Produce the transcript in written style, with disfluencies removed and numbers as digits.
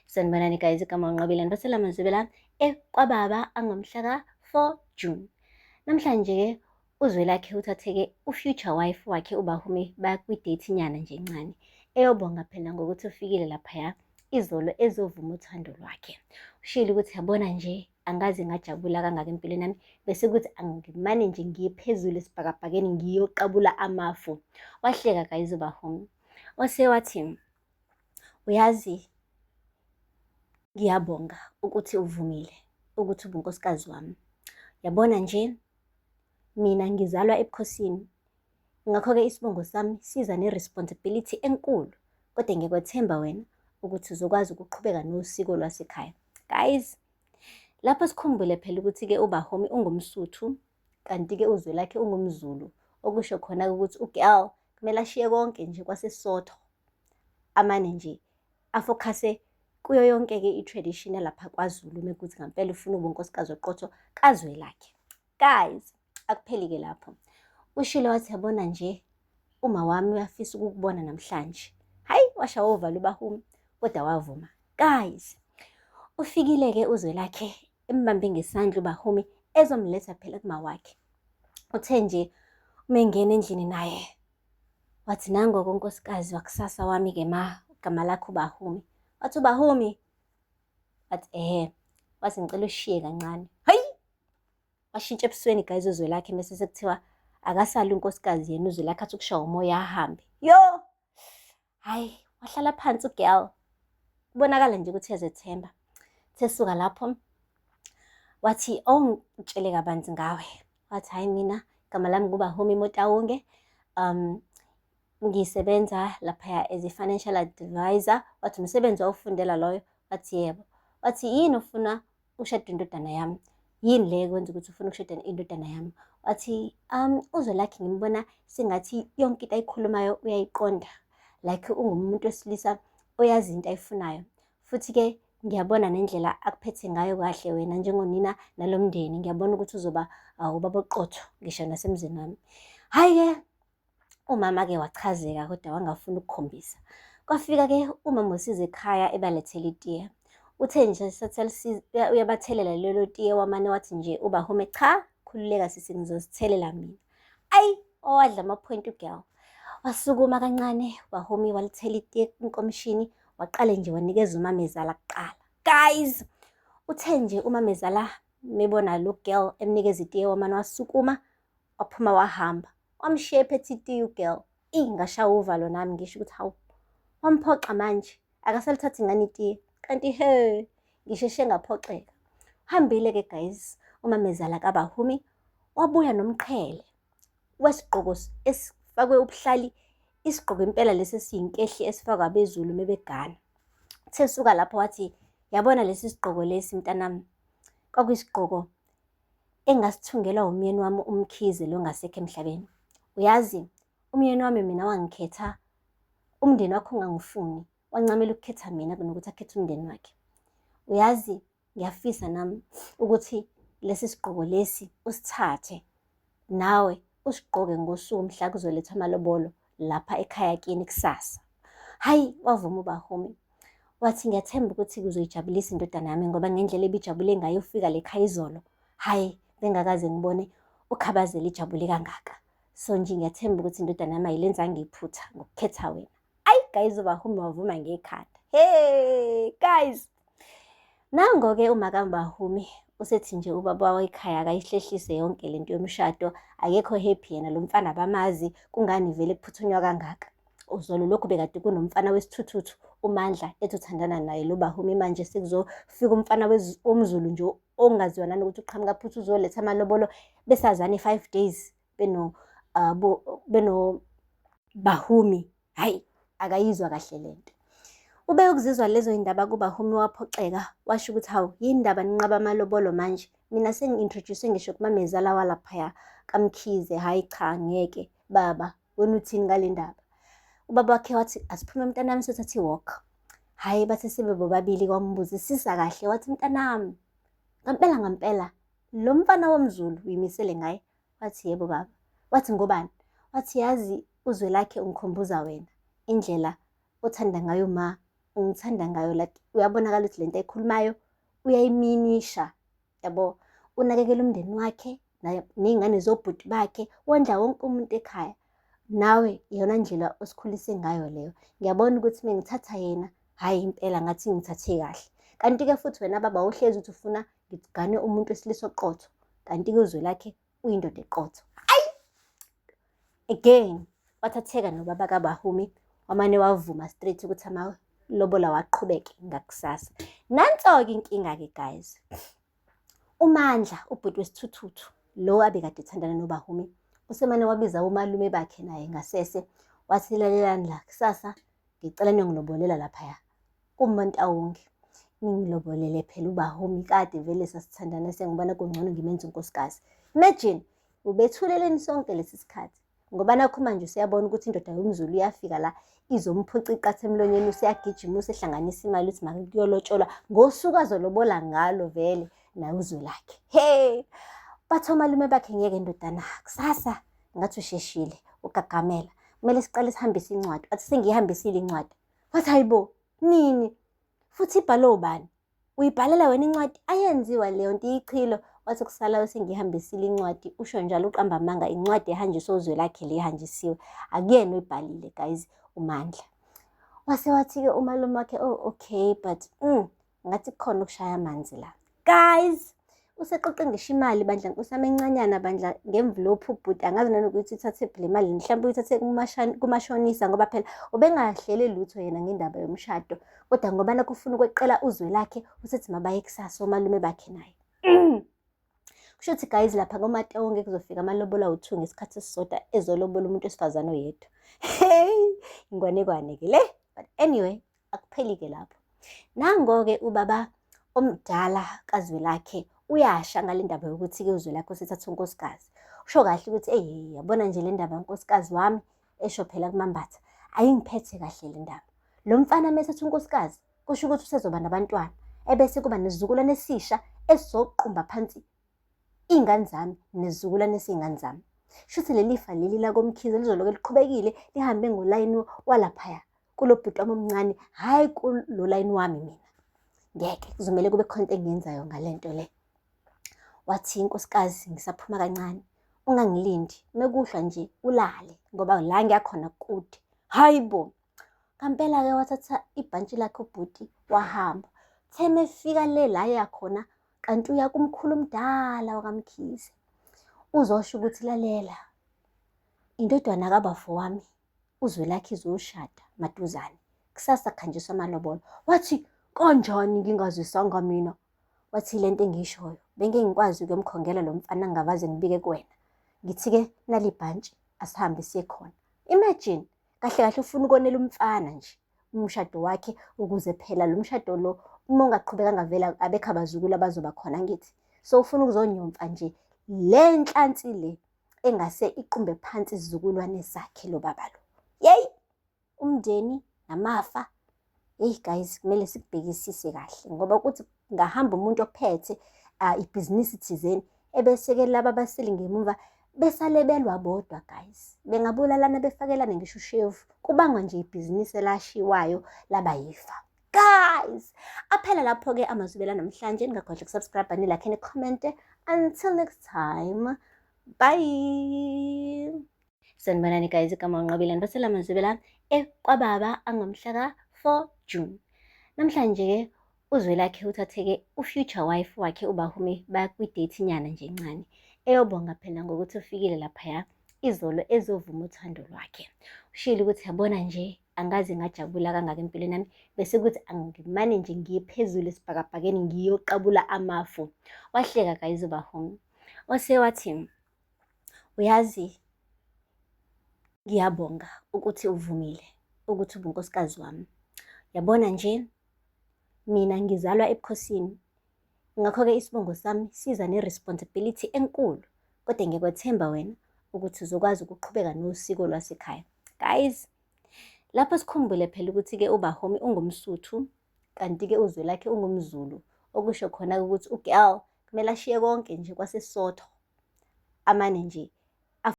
Sanibonani guys, igama unqabile nibasela mazibela kwababa angomhla ka-4 June. Namhlanje-ke uZwelakhe uthatheke ufuture wife wakhe uBahumi baya kwi-date nyana nje encane. Eyobonga phela ngokuthi ufikile laphaya izolo ezovuma uthando lwakhe. Ushilo ukuthi yabona nje angaze ngajabula kangaka empilweni yami bese kuthi angimane nje ngiye phezulu esibhakabhakeni ngiyoqabula amafu. Wahleka guys uBahumi. Wathi uyazi ngiyabonga ukuthi uvumile ukuthi ubunkosikazi wami. Yabona nje mina ngizalwa ebukhosini. Ngakho-ke isibongo sami siza ne-responsibility enkulu. Kodwa ngiyakwethemba wena ukuthi uzokwazi ukuqhubeka nosiko lwasekhaya. Guys, lapho sikhumbule phela ukuthi-ke uBahumi ungumSuthu kanti-ke uZwelakhe ungumZulu. Okusho khona ukuthi uGirl kumele ashiye konke nje kwaseSotho. Amane nje afocuse kuyo yonke-ke i-tradition yalapha kwaZulu mekuthi ngampela ufuna ubunkosikazi oqotho kaZwelakhe. Guys, akupheli-ke lapho. Ushilo wathi yabona nje uma wami uyafisa ukukubona namhlanje. Hayi, washa ovala uBahumi kodwa wavuma. Guys, ufikile-ke uZwelakhe embambe ngesandla uBahumi ezomletha phela kuma wakhe. Uthe nje uma engena endlini naye wathi nango-ke unkosikazi wakusasa wami-ke ma, igama lakho uBahumi. Wathi uBahumi? Wathi wathi ngicela ushiye kancane. Hayi, washintsha ebusweni guys uZwelakhe bese sekuthiwa akasali unkosikazi yena uZwelakhe athi ukushaya umoya ahambe. Yo, hayi, wahlala phansi uGirl. Kubonakala nje ukuthi uyazethemba. Sesuka lapho wathi ngitshele kabanzi ngawe. Wathi hayi mina igama lami nguBahumi Motawunge. Ngisebenza laphaya as a financial advisor. Wathi umsebenzi awufundela loyo? Wathi yebo. Wathi yini ufuna ushada indodana yami? Yini le kwenza ukuthi ufuna ukushada indodana yami? Wathi uZwelakhe ngimbona sengathi yonke into ayikhulumayo uyayiqonda. Like ungumuntu wesilisa oyazi into ayifunayo. Futhi-ke ngiyabona nendlela akuphethe ngayo kahle wena njengonina nalomndeni. Ngiyabona ukuthi uzoba ubaba oqotho ngisho nasemzini wami. Hayi-ke umama-ke wachazeka kodwa wangafuna ukukhombisa. Kwafika-ke umama usize ekhaya ebalethele itiye. Uthe nje uyabathelela lelo tiye wamane wathi nje uBahumi cha, khululeka sisi ngizosithelela mina. Ayi, owadla amaphoyinti uGirl. Wasukuma kancane uBahumi walithela itiye inkomishini waqale nje wanikeza uMamezala kuqala. Guys, uthe nje uMamezala mebona lo Girl emnikeza itiye wamane wasukuma waphuma wahamba. Wamshiya ephethe itiye uGirl. Ngashaya uvalo nami ngisho ukuthi hawu, wamphoxa manje akasalithathi ngani itiye. Kanti ngisheshe ngaphoxeka. Hambile-ke guys uMamezala kaBahumi wabuya nomqhele wesigqoko esifakwe ubuhlali, isigqoko impela lesi esiyinkehli esifakwa abeZulu mebegana. Sesuka lapho wathi yabona lesi sigqoko lesi mntanami, kwakuyisigqoko engasithungela umyeni wami uMkhize lo ngasekho emhlabeni. Uyazi umyeni wami mina wangikhetha, umndeni wakho ungangifuni, wancamela ukukhetha mina kunokuthi akhethe umndeni wakhe. Uyazi ngiyafisa nami ukuthi lesi sigqoko lesi usithathe nawe usigqoke ngosuku mhla kuzolethwa amalobolo lapha ekhaya kini kusasa. Hayi, wavuma uBahumi. Wathi ngiyathemba ukuthi kuzoyijabulisa indodana yami ngoba ngendlela ebijabule ngayo ufika lekhaya izolo. Hayi, bengakaze ngibone ukhabazela ijabule kangaka. So nje ngiyathemba ukuthi indodana yami ayilenzanga iphutha ngokukhetha wena. Ayi guys, uBahumi wavuma ngekhanda. Hey guys, nango-ke uma kaBahumi usethi nje ubaba wekhaya akayihlehlise yonke lento yomshado. Akekho happy yena lo mfana abamazi, kungani vele kuphuthunywa kangaka. Uzolo lokhu bekade kunomfana wesithuthuthu uMandla ethi uthandana naye lo Bahumi, manje sekuzofika umfana womZulu nje ongaziwa nanokuthi uqhamuka phutha uzoletha amalobolo besazane 5 days beno Bahumi. Hayi, akayizwa kahle lento. Ube ukuzizwa lezo indaba kuBahumi waphoxeka washo ukuthi hawu yini indaba ninqaba amalobolo manje? Mina sengi-introduce ngisho kuMamezala walaphaya kaMkhize. Hayi cha, ngeke baba, wena uthini ngale ndaba? Ubaba wakhe wathi asiphume mntanami sothatha i-walk. Hayi, bathi sibe bobabili kwambuzisisa kahle wathi mntanami, ngampela lo mfana womZulu uyimisele ngaye? Wathi yebo baba. Wathi ngobani? Wathi yazi uZwelakhe ungikhumbuza wena, indlela othanda ngayo ma ungithanda ngayo, like uyabonakala ukuthi lento ayikhulumayo uyayiminisha, yabo. Unakekela umndeni wakhe ney'ngane zobhuti bakhe, wondla wonke umuntu ekhaya. Nawe iyona ndlela osikhulise ngayo leyo. Ngiyabona ukuthi uma ngithatha yena, hhayi impela ngathi ngithathe kahle. Kanti-ke futhi wena baba uhlezi ukuthi ufuna ngigane umuntu wesilisa oqotho, kanti-ke uzwe lakhe uyindoda eqotho. Again, wathatheka nobaba kaBahumi, wamane wavuma straight ukuthi amalobola waqhubeke ngakusasa. Nanso-ke inkinga-ke guys, uMandla, ubhuti wesithuthuthu, lo abekade ethandana noBahumi, usemane wabiza umalume bakhe naye ngasese, wathi lalelani la, kusasa ngicela niyongilobolela laphaya kuMantawonge. Ningilobolele phela uBahumi kade vele sasithandana, sengibona kungcono ngimenze unkosikazi. Imagine, ubethuleleni sonke lesi sikhathi. Ngoba nakho manje usiyabona ukuthi indoda yomZulu iyafika la izomphuca iqathe emlonyeni, useyagijima, usehlanganisa imali ukuthi make kuyolotsholwa ngosuku azolobola ngalo vele naye uzwe lakhe. Hey, bathi omalume bakhe ngeke ndodana, kusasa ngathi usheshile ugagamela, kumele siqale sihambise incwadi. Wathi sengiyihambisile incwadi. Wathi hayibo, nini? Futhi ibhale ubani? Uyibhalela wena incwadi? Ayenziwa leyo nto, iyichilo. Wathi kusalayo sengihambisile incwadi. Usho njalo uqamba amanga, incwadi ehanjiswe uzwe lakhe le ihanjisiwe. Akuyena oyibhalile guys, uMandla. Wathi-ke umalume wakhe, oh okay, but ngathi kukhona ukushaya amanzi la. Guys, useqoqe ngisho imali bandla, usamencanyana bandla ngemvilophu ubhuti, angazi nanokuthi uthathe le mali mhlawumbe uyithathe kumashonisa, ngoba phela ubengahlele lutho yena ngendaba yomshado, kodwa ngoba nakho ufuna ukweqela uzwe lakhe, usethi mabaye kusasa omalume bakhe naye. Kusho ukuthi guys, lapha koMatawonge kuzofika amalobola awu-2 ngesikhathi esisodwa ezolobola umuntu wesifazane oyedwa. Hey, ingwanekwane-ke le. But anyway, akupheli-ke lapho. Nango-ke ubaba omdala kazwe lakhe uyasha ngale ndaba yokuthi-ke uzwe lakhe usethatha unkosikazi. Usho kahle ukuthi yabona nje le ndaba unkosikazi wami, esho phela kuMambatha, ayingiphethe kahle le ndaba. Lo mfana mesethatha unkosikazi kusho ukuthi usezoba nabantwana, ebese kuba nesizukulwane esisha esizoqumba phansi iy'ngane zami nesizukulwane esiy'ngane zami. Shuthi leli fa leli lakoMkhize lizoloke liqhubekile lihambe ngolayini walaphaya kulo bhuti wami omncane, hhayi kulo layini wami mina. Ngeke, kuzomele kube khona into engiyenzayo ngale nto le. Wathi inkosikazi, ngisaphuma kancane, ungangilindi, mekuhlwa nje ulale ngoba la ngiyakhona kude. Hayibo, kampela-ke wathatha ibhantshi lakhe ubhuti wahamba. Theme efika le la yakhona, kanti uya kumkhulu omdala wakaMkhize. Uzosho ukuthi lalela, indodana kabafo wami uzwe lakhe izoshada maduzane, kusasa khanjiswa amalobolo. Wathi kanjani ngingazwisanga mina? Wathi lento engiyishoyo benge ngikwazi ukuyomkhongela lo mfana ngingavaze ngibike kuwena. Ngithi-ke nali bhantshi asihambe siye khona. Imagine, kahle kahle ufuna ukonela umfana nje umshado wakhe, ukuze phela lo mshado lo uma ungaqhubekanga vele abekho abazukulu abazoba khona ngithi. So ufuna ukuzonyomfa nje le nhlansi le engase iqumbe phansi isizukulwane sakhe lo baba lo. Yeyi, umndeni namafa. Hey guys, kumele sikubhekisise kahle ngoba ukuthi ngahamba umuntu ophethe ibhizinisi thizeni ebese-ke laba abasili ngemuva besale belwa bodwa guys, bengabulalana befakelane ngisho ushevu, kubangwa nje ibhizinisi elashiwayo laba yifa. Guys, aphela lapho-ke amazwibela namhlanje. Ningakhohlwa ukusubscribe, nilike, comment. Until next time, bye. Sanibonani guys, igama uNqabilani basela amazwibela ekwababa angomhla ka-4 June. Namhlanje-ke uzwe lakhe uthatheke ufuture wife wakhe uBahumi bakwi-date nyana nje encane, eyobonga phela ngokuthi ufikile laphaya izolo ezovuma uthando lwakhe. Ushilo ukuthi yabona nje angaze ngajabula kangaka empilweni yami, bese kuthi angimane nje ngiye phezulu esibhakabhakeni ngiyoqabula amafu. Wahleka guys uBahumi, wathi uyazi, ngiyabonga ukuthi uvumile ukuthi ube unkosikazi wami. Yabona nje mina ngizalwa ebukhosini, ngakho-ke isibongo sami siza ne-responsibility enkulu, kodwa ngiyakwethemba wena ukuthi uzokwazi ukuqhubeka nosiko lwasekhaya. Guys, lapho sikhumbule phela ukuthi-ke uBahumi ungumSuthu, kanti-ke uzwe lakhe ungumZulu, okusho khona ukuthi ugirl kumele ashiye konke nje kwaseSotho amane nje